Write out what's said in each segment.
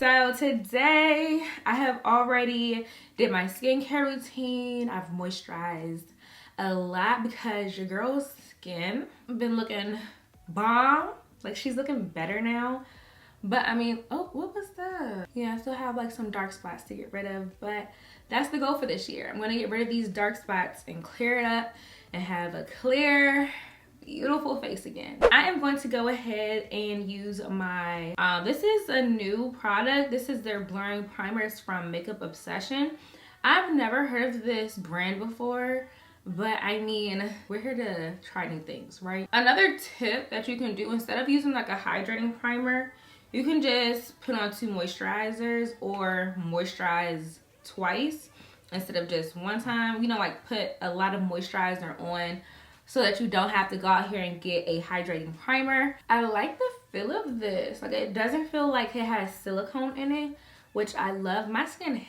So today I have already did my skincare routine. I've moisturized a lot because your girl's skin been looking bomb. Like, she's looking better now. But I mean, oh, what was that? Yeah, I still have like some dark spots to get rid of, but that's the goal for this year. I'm gonna get rid of these dark spots and clear it up and have a clear, beautiful face again. I am going to go ahead and use my, this is a new product. This is their blurring primers from Makeup Obsession. I've never heard of this brand before, but I mean, we're here to try new things, right? Another tip that you can do, instead of using like a hydrating primer, you can just put on 2 moisturizers or moisturize twice instead of just one time. You know, like put a lot of moisturizer on so that you don't have to go out here and get a hydrating primer. I like the feel of this. Like, it doesn't feel like it has silicone in it, which I love. My skin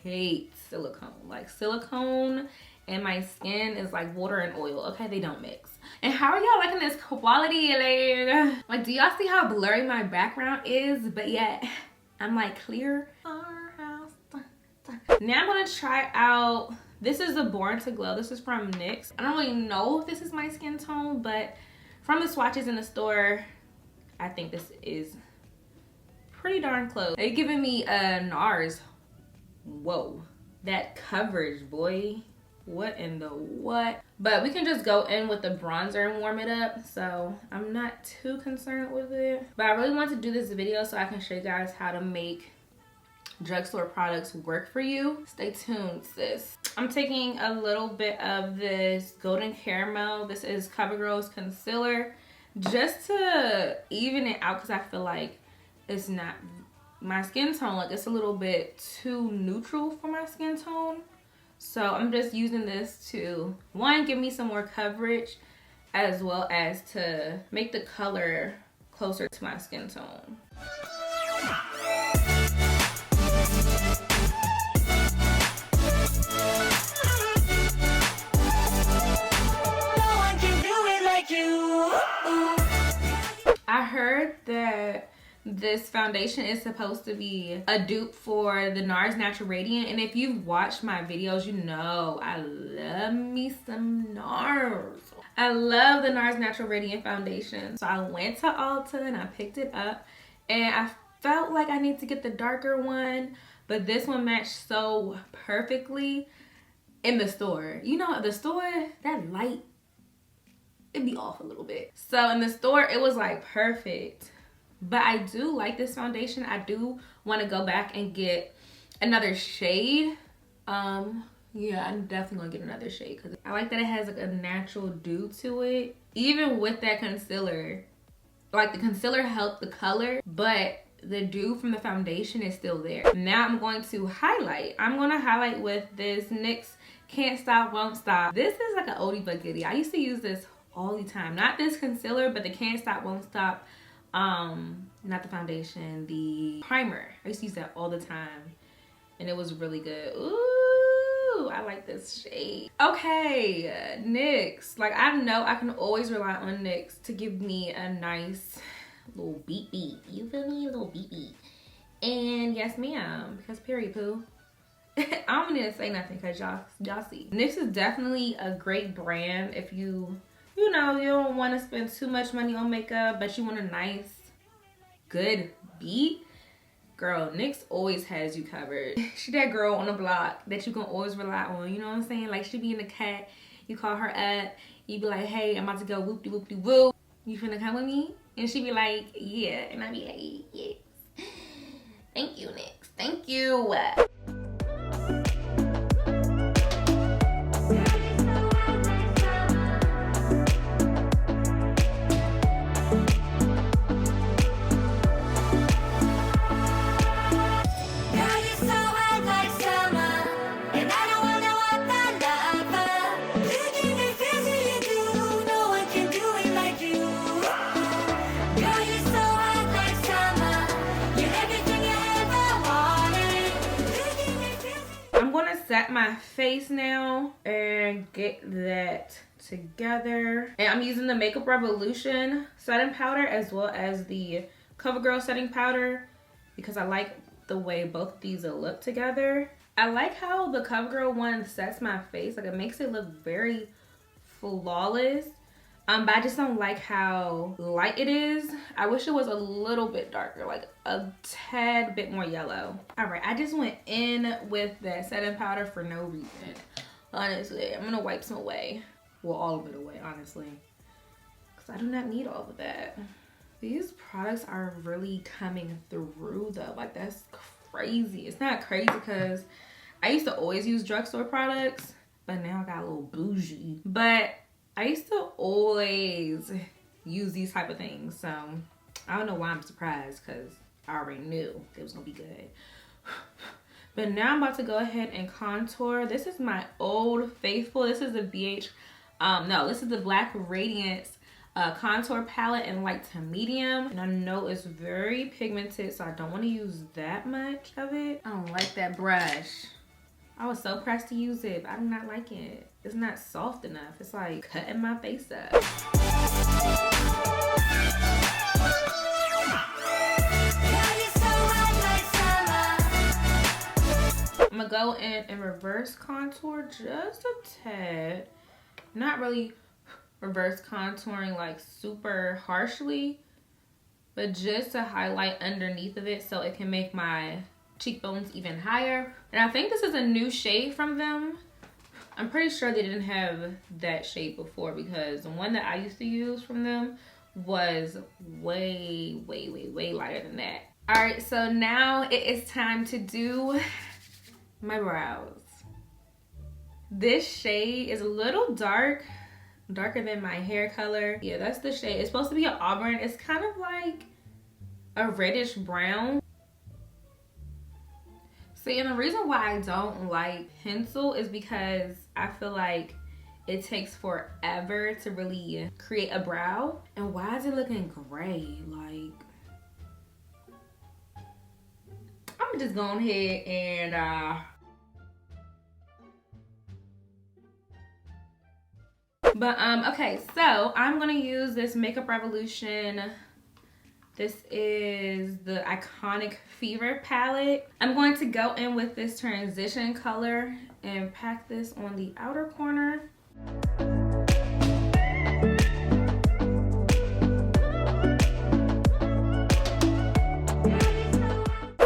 hates silicone. Like, silicone and my skin is like water and oil. Okay, they don't mix. And how are y'all liking this quality? Like, do y'all see how blurry my background is? But yet, I'm like clear. Now I'm gonna try out, this is the Born to Glow. This is from NYX. I don't really know if this is my skin tone, but from the swatches in the store, I think this is pretty darn close. They're giving me a NARS. Whoa, that coverage, boy. What in the what? But we can just go in with the bronzer and warm it up, so I'm not too concerned with it. But I really want to do this video so I can show you guys how to make drugstore products work for you. Stay tuned, sis. I'm taking a little bit of this golden caramel. This is Covergirl's concealer, just to even it out, because I feel like it's not my skin tone. Like, it's a little bit too neutral for my skin tone. So I'm just using this to, one, give me some more coverage, as well as to make the color closer to my skin tone. I heard that this foundation is supposed to be a dupe for the NARS Natural Radiant, and if you've watched my videos, you know I love me some NARS. I love the NARS Natural Radiant foundation. So I went to Ulta and I picked it up, and I felt like I need to get the darker one, but this one matched so perfectly in the store. You know, the store, that light, it'd be off a little bit. So in the store, it was like perfect. But I do like this foundation. I do want to go back and get another shade. Yeah, I'm definitely gonna get another shade because I like that it has like a natural dew to it. Even with that concealer, like the concealer helped the color, but the dew from the foundation is still there. Now I'm going to highlight. I'm gonna highlight with this NYX Can't Stop, Won't Stop. This is like an oldie but goodie. I used to use this all the time. Not this concealer, but the Can't Stop, Won't Stop. Not the foundation, the primer. I used to use that all the time, and it was really good. Ooh, I like this shade. Okay, NYX. Like, I know I can always rely on NYX to give me a nice little beat. You feel me? A little beat. And yes, ma'am, because period poo. I don't need to say nothing because y'all see. NYX is definitely a great brand if you know, you don't want to spend too much money on makeup, but you want a nice, good beat. Girl, NYX always has you covered. She that girl on the block that you can always rely on. You know what I'm saying? Like, she be in the cat. You call her up. You be like, hey, I'm about to go whoop-de-whoop-de-whoop. You finna come with me? And she be like, yeah. And I be like, yes. Thank you, NYX. Thank you. Set my face now and get that together. And I'm using the Makeup Revolution setting powder as well as the Covergirl setting powder because I like the way both of these will look together. I like how the CoverGirl one sets my face. Like, it makes it look very flawless. But I just don't like how light it is. I wish it was a little bit darker, like a tad bit more yellow. All right, I just went in with that setting powder for no reason. Honestly, I'm gonna wipe some away. Well, all of it away, honestly. Because I do not need all of that. These products are really coming through though. Like, that's crazy. It's not crazy because I used to always use drugstore products, but now I got a little bougie. But I used to always use these type of things, so I don't know why I'm surprised, because I already knew it was gonna be good. But now I'm about to go ahead and contour. This is my old faithful. This is the this is the Black Radiance contour palette in light to medium, and I know it's very pigmented, so I don't want to use that much of it. I don't like that brush. I was so pressed to use it, but I do not like it. It's not soft enough. It's like cutting my face up. I'm gonna go in and reverse contour just a tad. Not really reverse contouring like super harshly, but just to highlight underneath of it so it can make my cheekbones even higher. And I think this is a new shade from them. I'm pretty sure they didn't have that shade before, because the one that I used to use from them was way lighter than that. All right, so now it is time to do my brows. This shade is a little darker than my hair color. Yeah, that's the shade. It's supposed to be an auburn. It's kind of like a reddish brown. See, and the reason why I don't like pencil is because I feel like it takes forever to really create a brow. And why is it looking gray? Like, I'm just going ahead and okay, so I'm gonna use this Makeup Revolution. This is the Iconic Fever palette. I'm going to go in with this transition color and pack this on the outer corner.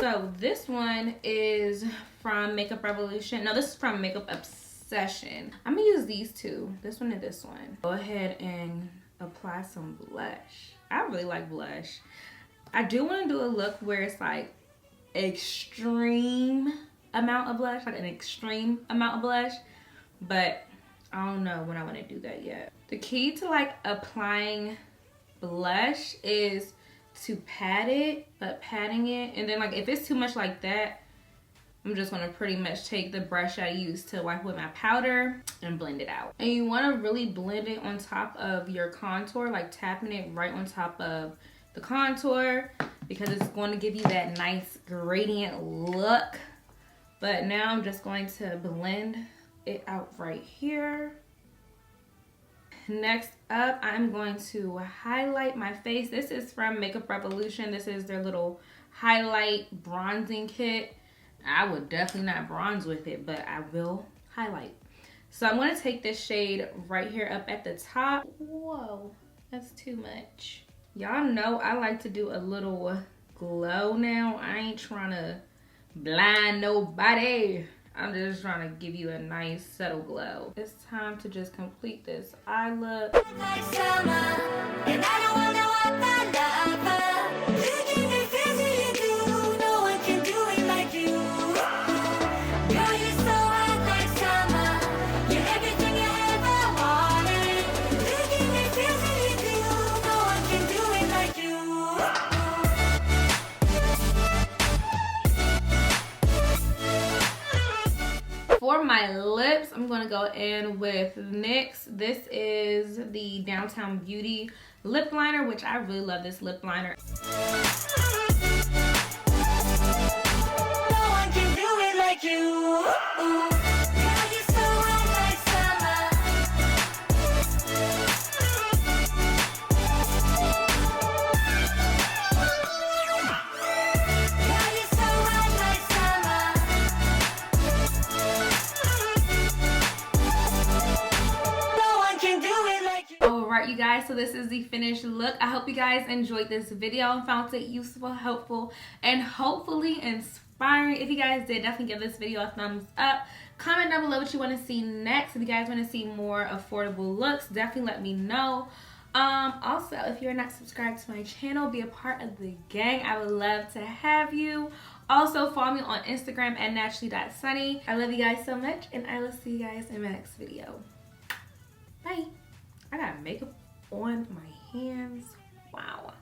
So this one is from Makeup Revolution. No, this is from Makeup Obsession. I'm gonna use these two, this one and this one. Go ahead and apply some blush. I really like blush. I do want to do a look where it's like extreme amount of blush, like an extreme amount of blush, but I don't know when I want to do that yet. The key to like applying blush is to pat it, but patting it, and then like if it's too much like that, I'm just gonna pretty much take the brush I used to wipe with my powder and blend it out. And you wanna really blend it on top of your contour, like tapping it right on top of the contour, because it's going to give you that nice gradient look. But now I'm just going to blend it out right here. Next up, I'm going to highlight my face. This is from Makeup Revolution. This is their little highlight bronzing kit. I would definitely not bronze with it, but I will highlight. So I'm going to take this shade right here up at the top. Whoa, that's too much. Y'all know I like to do a little glow now. I ain't trying to blind nobody. I'm just trying to give you a nice subtle glow. It's time to just complete this eye look. For my lips, I'm gonna go in with NYX. This is the Downtown Beauty lip liner, which I really love this lip liner. No one can do it like you. Alright, you guys, so this is the finished look. I hope you guys enjoyed this video and found it useful, helpful, and hopefully inspiring. If you guys did, definitely give this video a thumbs up. Comment down below what you want to see next. If you guys want to see more affordable looks, definitely let me know. Also, if you're not subscribed to my channel, be a part of the gang. I would love to have you. Also, follow me on Instagram at naturally.sunny. I love you guys so much, and I will see you guys in my next video. Bye. I got makeup on my hands. Wow.